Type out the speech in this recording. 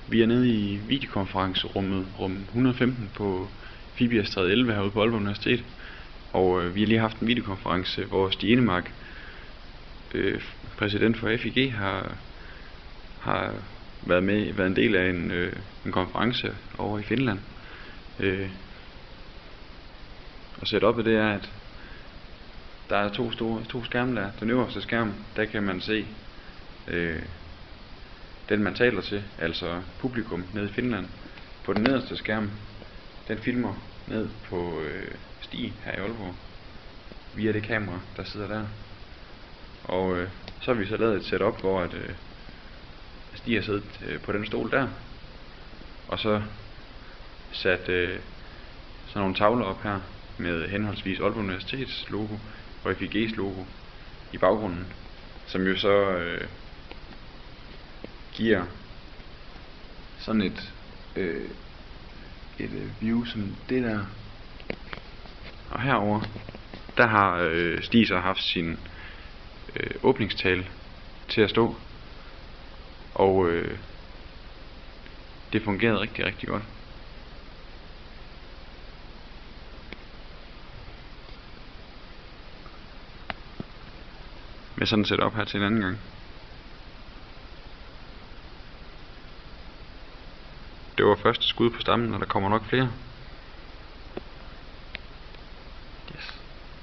Vi er nede i videokonferencerummet, rum 115 på Fibiastræde 11 herude på Aalborg Universitet. Og vi har lige haft en videokonference, hvor Stig Enemark, præsident for FIG, har været en del af en konference over i Finland. Og setupet det er, at der er to skærme der. Den øverste skærm, der kan man se den man taler til, altså publikum nede i Finland. På den nederste skærm, den filmer ned på Stig her i Aalborg via det kamera der sidder der. Og så har vi så lavet et setup, hvor at Stig har siddet på den stol der, og så sat sådan nogle tavler op her med henholdsvis Aalborg Universitets logo og FIG's logo i baggrunden, som jo så giver sådan et view som det der. Og herover der har Stig så haft sin åbningstale til at stå, og det fungerede rigtig, rigtig godt. Med sådan et setup her til en anden gang. Det var første skud på stammen, og der kommer nok flere.